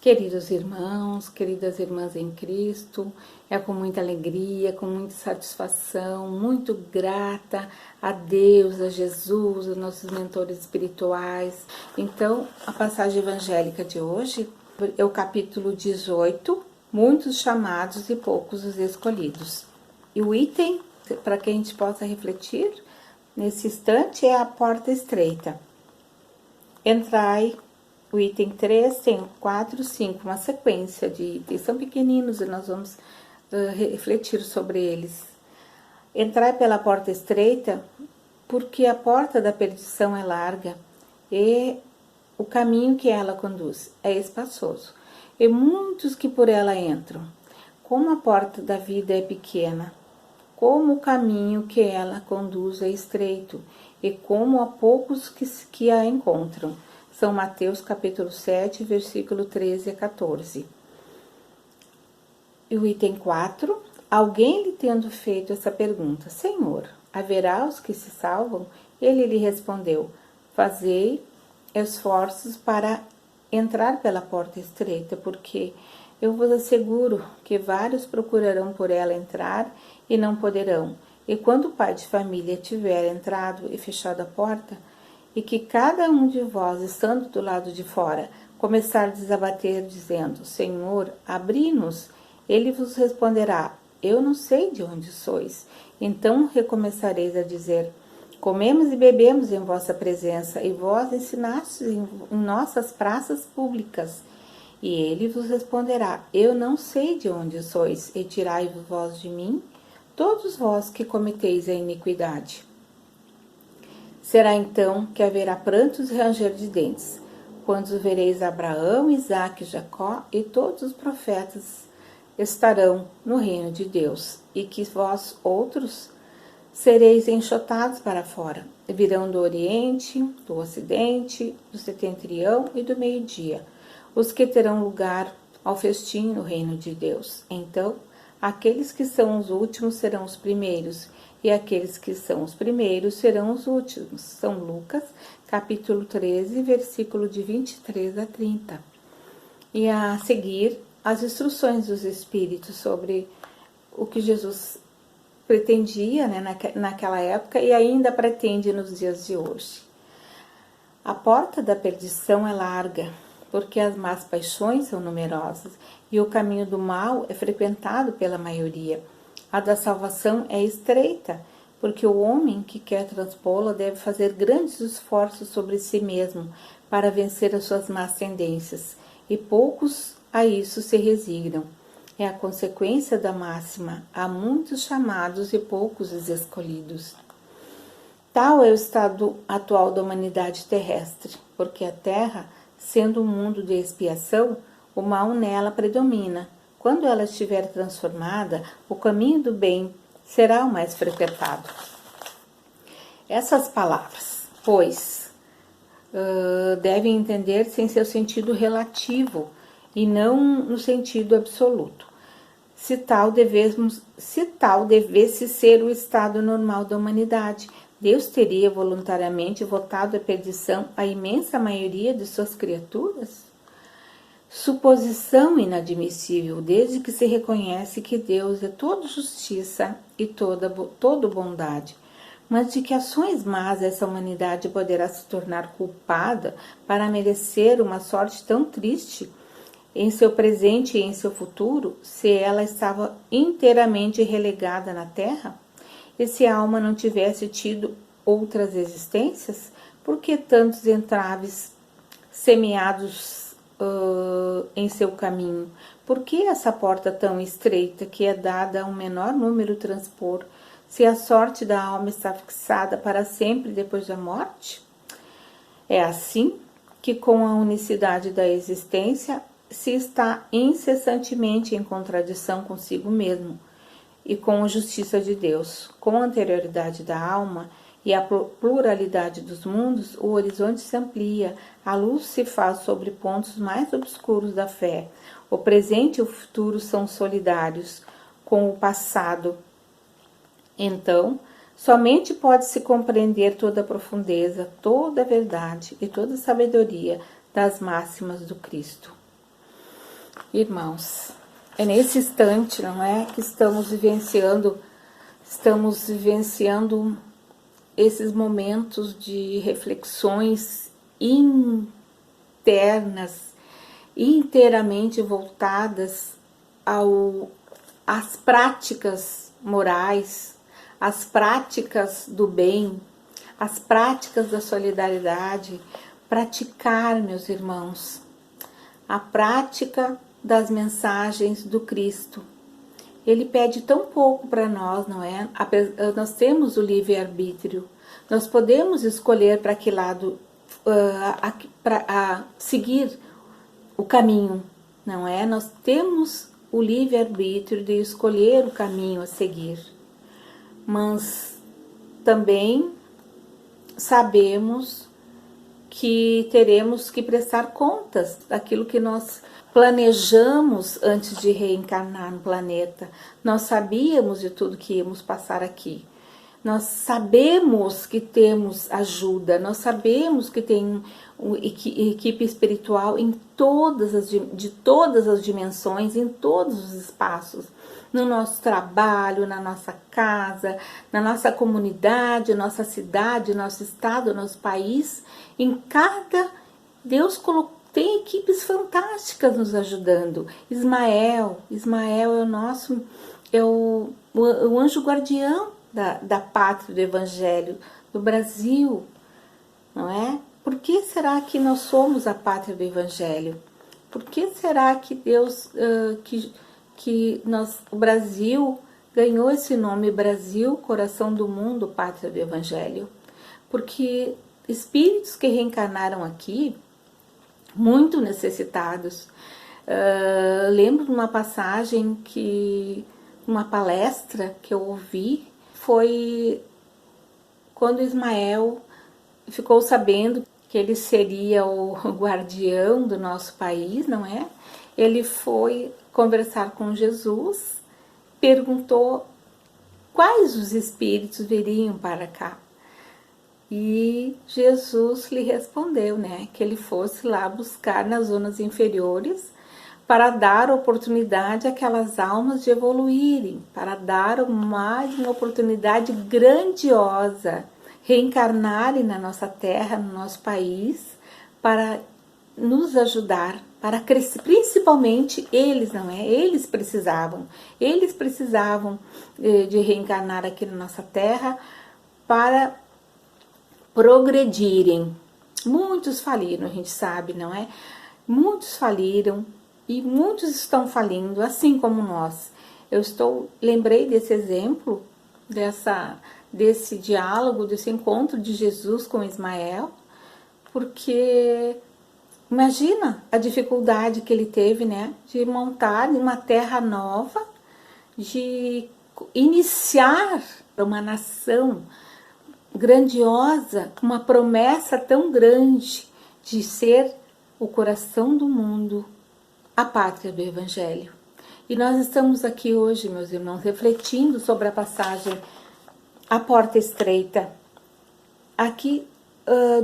Queridos irmãos, queridas irmãs em Cristo, é com muita alegria, com muita satisfação, muito grata a Deus, a Jesus, os nossos mentores espirituais. Então, a passagem evangélica de hoje é o capítulo 18, muitos chamados e poucos os escolhidos. E o item, para que a gente possa refletir nesse instante, é a porta estreita. Entrai. O item 3 tem 4, 5, uma sequência de itens, são pequeninos e nós vamos refletir sobre eles. Entrar pela porta estreita, porque a porta da perdição é larga e o caminho que ela conduz é espaçoso. E muitos que por ela entram, como a porta da vida é pequena, como o caminho que ela conduz é estreito, e como há poucos que a encontram. São Mateus capítulo 7, versículo 13 a 14. E o item 4, alguém lhe tendo feito essa pergunta, Senhor, haverá os que se salvam? Ele lhe respondeu, fazei esforços para entrar pela porta estreita, porque eu vos asseguro que vários procurarão por ela entrar e não poderão. E quando o pai de família tiver entrado e fechado a porta, e que cada um de vós, estando do lado de fora, começar a desabater, dizendo, Senhor, abri-nos, ele vos responderá, eu não sei de onde sois. Então recomeçareis a dizer, comemos e bebemos em vossa presença, e vós ensinastes em nossas praças públicas. E ele vos responderá, eu não sei de onde sois, e tirai-vos vós de mim, todos vós que cometeis a iniquidade. Será então que haverá prantos e ranger de dentes, quando vereis Abraão, Isaque, Jacó e todos os profetas estarão no reino de Deus, e que vós outros sereis enxotados para fora, virão do oriente, do ocidente, do setentrião e do meio-dia, os que terão lugar ao festim no reino de Deus. Então, aqueles que são os últimos serão os primeiros, e aqueles que são os primeiros serão os últimos. São Lucas, capítulo 13, versículo de 23 a 30. E a seguir, as instruções dos Espíritos sobre o que Jesus pretendia, naquela época e ainda pretende nos dias de hoje. A porta da perdição é larga, porque as más paixões são numerosas, e o caminho do mal é frequentado pela maioria. A da salvação é estreita, porque o homem que quer transpô-la deve fazer grandes esforços sobre si mesmo para vencer as suas más tendências, e poucos a isso se resignam. É a consequência da máxima, há muitos chamados e poucos os escolhidos. Tal é o estado atual da humanidade terrestre, porque a Terra, sendo um mundo de expiação, o mal nela predomina. Quando ela estiver transformada, o caminho do bem será o mais frequentado. Essas palavras, pois, devem entender-se em seu sentido relativo e não no sentido absoluto. Se tal devesse ser o estado normal da humanidade, Deus teria voluntariamente votado a perdição à imensa maioria de suas criaturas? Suposição inadmissível, desde que se reconhece que Deus é toda justiça e toda bondade. Mas de que ações más essa humanidade poderá se tornar culpada para merecer uma sorte tão triste em seu presente e em seu futuro, se ela estava inteiramente relegada na terra? E se a alma não tivesse tido outras existências, por que tantos entraves semeados em seu caminho? Por que essa porta tão estreita que é dada a um menor número transpor, se a sorte da alma está fixada para sempre depois da morte? É assim que com a unicidade da existência se está incessantemente em contradição consigo mesmo e com a justiça de Deus. Com a anterioridade da alma e a pluralidade dos mundos, o horizonte se amplia, a luz se faz sobre pontos mais obscuros da fé. O presente e o futuro são solidários com o passado. Então, somente pode-se compreender toda a profundeza, toda a verdade e toda a sabedoria das máximas do Cristo. Irmãos, é nesse instante, não é, que estamos vivenciando esses momentos de reflexões internas, inteiramente voltadas às práticas morais, às práticas do bem, às práticas da solidariedade. Praticar, meus irmãos, a prática das mensagens do Cristo. Ele pede tão pouco para nós, não é? Nós temos o livre-arbítrio. Nós podemos escolher para que lado seguir o caminho, não é? Nós temos o livre-arbítrio de escolher o caminho a seguir. Mas também sabemos que teremos que prestar contas daquilo que nós planejamos antes de reencarnar no planeta. Nós sabíamos de tudo que íamos passar aqui. Nós sabemos que temos ajuda, nós sabemos que tem equipe espiritual de todas as dimensões, em todos os espaços. No nosso trabalho, na nossa casa, na nossa comunidade, nossa cidade, nosso estado, nosso país. Em cada... Deus tem equipes fantásticas nos ajudando. Ismael é o anjo guardião da pátria do Evangelho, do Brasil, não é? Por que será que nós somos a pátria do Evangelho? Por que será que Deus, o Brasil ganhou esse nome, Brasil, coração do mundo, pátria do Evangelho? Porque espíritos que reencarnaram aqui, muito necessitados. Lembro de uma passagem uma palestra que eu ouvi, foi quando Ismael ficou sabendo que ele seria o guardião do nosso país, não é? Ele foi conversar com Jesus, perguntou quais os espíritos viriam para cá. E Jesus lhe respondeu, né, que ele fosse lá buscar nas zonas inferiores para dar oportunidade àquelas almas de evoluírem, para dar mais uma oportunidade grandiosa, reencarnarem na nossa terra, no nosso país, para nos ajudar, para crescer, principalmente eles, não é? Eles precisavam de reencarnar aqui na nossa terra para progredirem. Muitos faliram, a gente sabe, não é? Muitos faliram e muitos estão falindo, assim como nós. Lembrei desse exemplo, desse diálogo, desse encontro de Jesus com Ismael, porque imagina a dificuldade que ele teve, né, de montar uma terra nova, de iniciar uma nação grandiosa, uma promessa tão grande de ser o coração do mundo, a pátria do Evangelho. E nós estamos aqui hoje, meus irmãos, refletindo sobre a passagem A Porta Estreita, aqui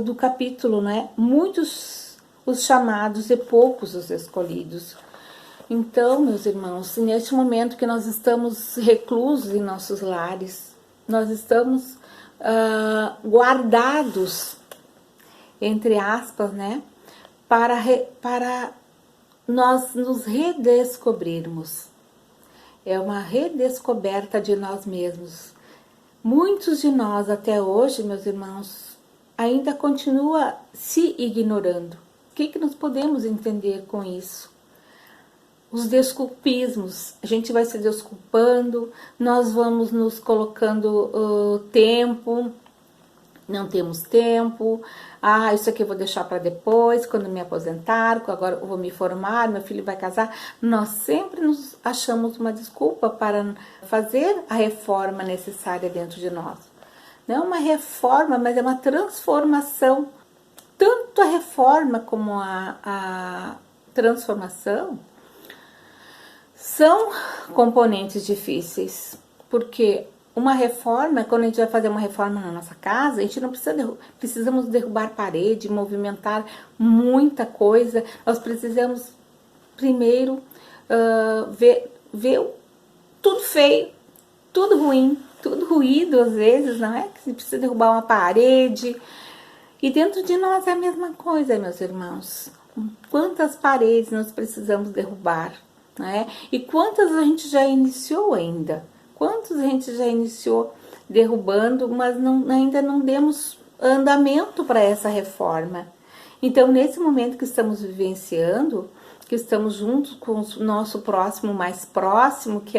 do capítulo, né? Muitos os chamados e poucos os escolhidos. Então, meus irmãos, neste momento que nós estamos reclusos em nossos lares, nós estamos guardados, entre aspas, né, para nós nos redescobrirmos. É uma redescoberta de nós mesmos. Muitos de nós até hoje, meus irmãos, ainda continua se ignorando. O que nós podemos entender com isso? Os desculpismos, a gente vai se desculpando, nós vamos nos colocando tempo, não temos tempo, isso aqui eu vou deixar para depois, quando me aposentar, agora eu vou me formar, meu filho vai casar. Nós sempre nos achamos uma desculpa para fazer a reforma necessária dentro de nós. Não é uma reforma, mas é uma transformação. Tanto a reforma como a transformação são componentes difíceis, porque uma reforma, quando a gente vai fazer uma reforma na nossa casa, a gente não precisamos derrubar parede, movimentar muita coisa. Nós precisamos primeiro vê tudo feio, tudo ruim, tudo ruído às vezes, não é? Que você precisa derrubar uma parede. E dentro de nós é a mesma coisa, meus irmãos. Quantas paredes nós precisamos derrubar, né? E quantas a gente já iniciou ainda? Quantos a gente já iniciou derrubando, mas ainda não demos andamento para essa reforma? Então, nesse momento que estamos vivenciando, que estamos juntos com o nosso próximo mais próximo, que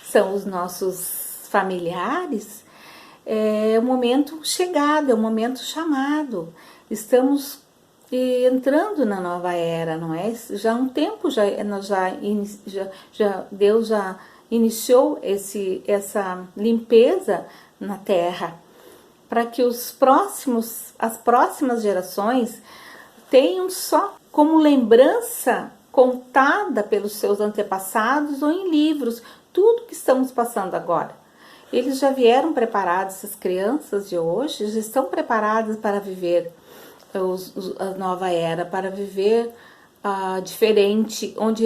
são os nossos familiares, é o momento chegado, é o momento chamado. Estamos entrando na nova era, não é? Já há um tempo Deus já iniciou essa limpeza na terra, para que as próximas gerações tenham só como lembrança contada pelos seus antepassados ou em livros tudo que estamos passando agora. Eles já vieram preparados, essas crianças de hoje já estão preparadas para viver a nova era, para viver diferente, onde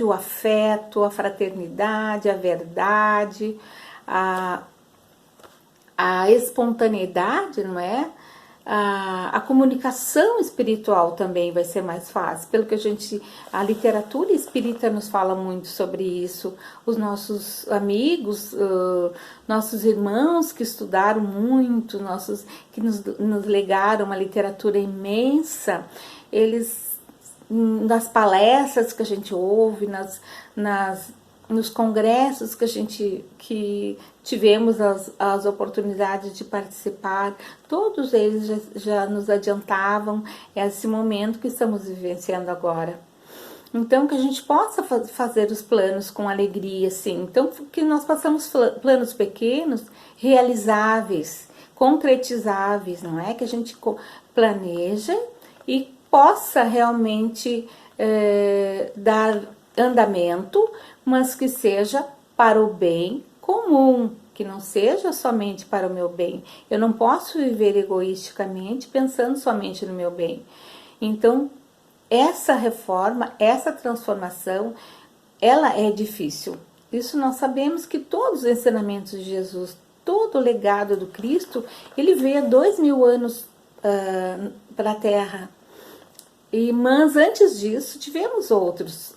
o afeto, a fraternidade, a verdade, a espontaneidade, não é? A comunicação espiritual também vai ser mais fácil, pelo que a literatura espírita nos fala muito sobre isso. Os nossos amigos, nossos irmãos que estudaram muito, que nos legaram uma literatura imensa, nas palestras que a gente ouve, nos congressos que tivemos as oportunidades de participar, todos eles já nos adiantavam esse momento que estamos vivenciando agora. Então, que a gente possa fazer os planos com alegria, sim. Então, que nós façamos planos pequenos, realizáveis, concretizáveis, não é? Que a gente planeja e possa realmente dar andamento, mas que seja para o bem comum, que não seja somente para o meu bem. Eu não posso viver egoisticamente pensando somente no meu bem. Então, essa reforma, essa transformação, ela é difícil. Isso nós sabemos que todos os ensinamentos de Jesus, todo o legado do Cristo, ele veio há 2000 anos para a Terra. Mas antes disso, tivemos outros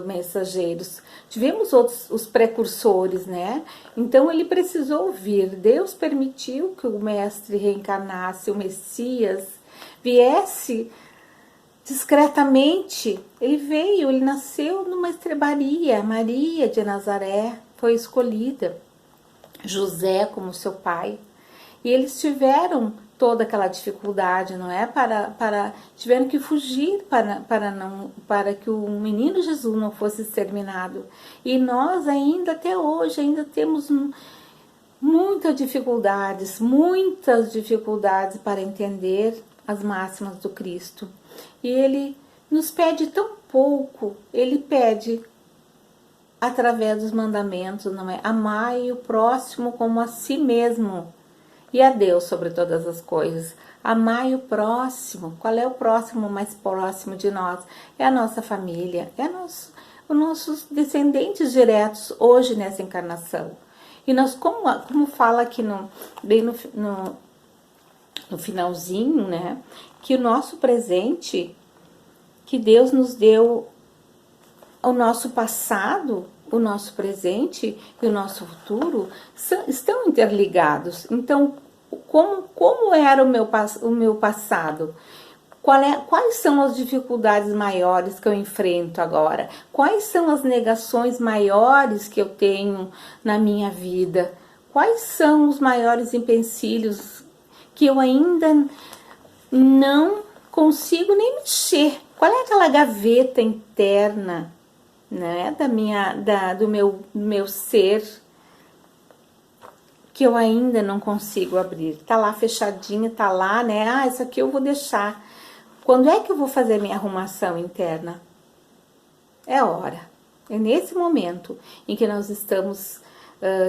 mensageiros, tivemos os precursores, né? Então ele precisou vir. Deus permitiu que o Mestre reencarnasse, o Messias viesse discretamente. Ele veio, ele nasceu numa estrebaria. Maria de Nazaré foi escolhida, José como seu pai. E eles tiveram toda aquela dificuldade, não é? Tiveram que fugir para que o menino Jesus não fosse exterminado. E nós ainda até hoje ainda temos muitas dificuldades para entender as máximas do Cristo. E ele nos pede tão pouco, ele pede através dos mandamentos, não é? Amai o próximo como a si mesmo. E a Deus sobre todas as coisas. Amai o próximo. Qual é o próximo mais próximo de nós? É a nossa família, os nossos descendentes diretos hoje nessa encarnação. E nós, como fala aqui bem no finalzinho, né? Que o nosso presente, que Deus nos deu, o nosso passado, o nosso presente e o nosso futuro estão interligados. Então, como era o meu passado? Quais são as dificuldades maiores que eu enfrento agora? Quais são as negações maiores que eu tenho na minha vida? Quais são os maiores empecilhos que eu ainda não consigo nem mexer? Qual é aquela gaveta interna, né, do meu ser, que eu ainda não consigo abrir? Tá lá fechadinha, tá lá, né? Isso aqui eu vou deixar. Quando é que eu vou fazer minha arrumação interna? É hora. É nesse momento em que nós estamos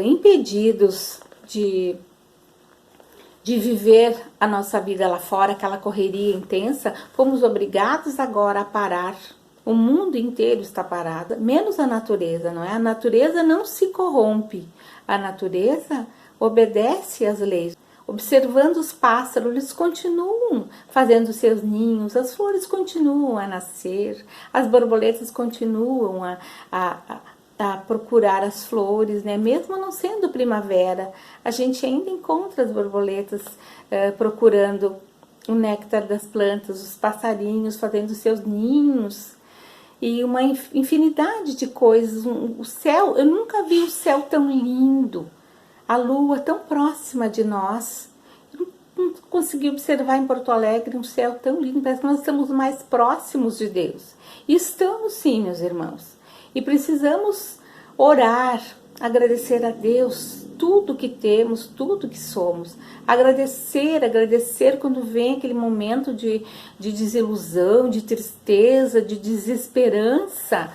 impedidos de viver a nossa vida lá fora, aquela correria intensa, fomos obrigados agora a parar O mundo inteiro está parado, menos a natureza, não é? A natureza não se corrompe. A natureza obedece às leis. Observando os pássaros, eles continuam fazendo seus ninhos, as flores continuam a nascer, as borboletas continuam a procurar as flores, né? Mesmo não sendo primavera, a gente ainda encontra as borboletas procurando o néctar das plantas, os passarinhos fazendo seus ninhos e uma infinidade de coisas. O céu, eu nunca vi o céu tão lindo, a lua tão próxima de nós. Eu não consegui observar em Porto Alegre um céu tão lindo, parece que nós estamos mais próximos de Deus. E estamos sim, meus irmãos. E precisamos orar, agradecer a Deus tudo que temos, tudo que somos. Agradecer quando vem aquele momento de desilusão, de tristeza, de desesperança.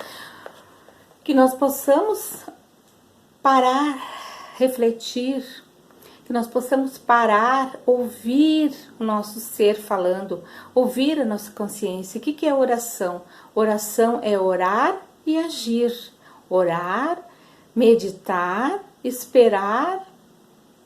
Que nós possamos parar, refletir, que nós possamos parar, ouvir o nosso ser falando, ouvir a nossa consciência. O que é oração? Oração é orar e agir. Orar, meditar, esperar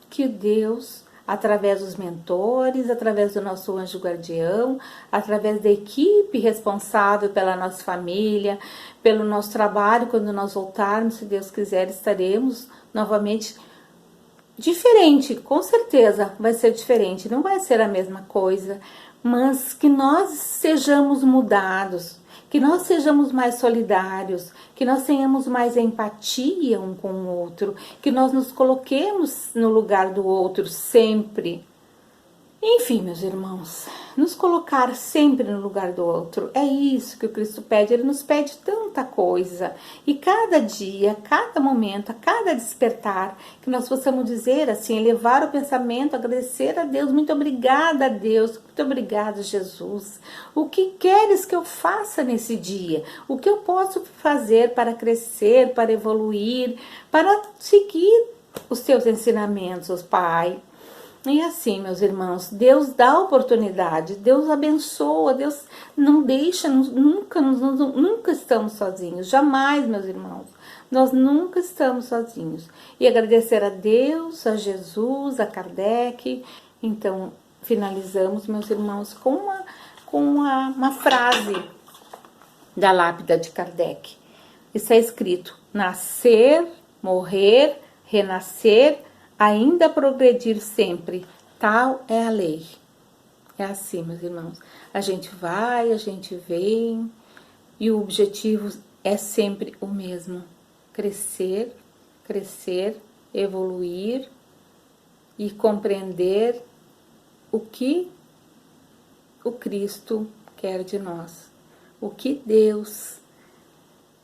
que Deus, através dos mentores, através do nosso anjo guardião, através da equipe responsável pela nossa família, pelo nosso trabalho, quando nós voltarmos, se Deus quiser, estaremos novamente diferente, com certeza vai ser diferente, não vai ser a mesma coisa, mas que nós sejamos mudados, que nós sejamos mais solidários, que nós tenhamos mais empatia um com o outro, que nós nos coloquemos no lugar do outro sempre. Enfim, meus irmãos, nos colocar sempre no lugar do outro, é isso que o Cristo pede. Ele nos pede tanta coisa, e cada dia, cada momento, a cada despertar, que nós possamos dizer assim, elevar o pensamento, agradecer a Deus, muito obrigada Deus, muito obrigada Jesus. O que queres que eu faça nesse dia? O que eu posso fazer para crescer, para evoluir, para seguir os teus ensinamentos, Pai? E assim, meus irmãos, Deus dá oportunidade, Deus abençoa, Deus não deixa, nunca estamos sozinhos, jamais, meus irmãos, nós nunca estamos sozinhos. E agradecer a Deus, a Jesus, a Kardec. Então, finalizamos, meus irmãos, com uma frase da lápida de Kardec. Está escrito: nascer, morrer, renascer, ainda progredir sempre, tal é a lei. É assim, meus irmãos, a gente vai, a gente vem, e o objetivo é sempre o mesmo: crescer, evoluir e compreender o que o Cristo quer de nós, o que Deus,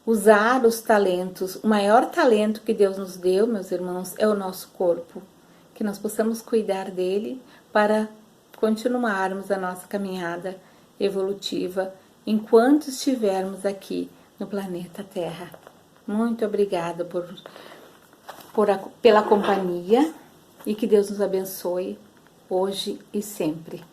usar os talentos. O maior talento que Deus nos deu, meus irmãos, é o nosso corpo. Que nós possamos cuidar dele para continuarmos a nossa caminhada evolutiva enquanto estivermos aqui no planeta Terra. Muito obrigada pela companhia, e que Deus nos abençoe hoje e sempre.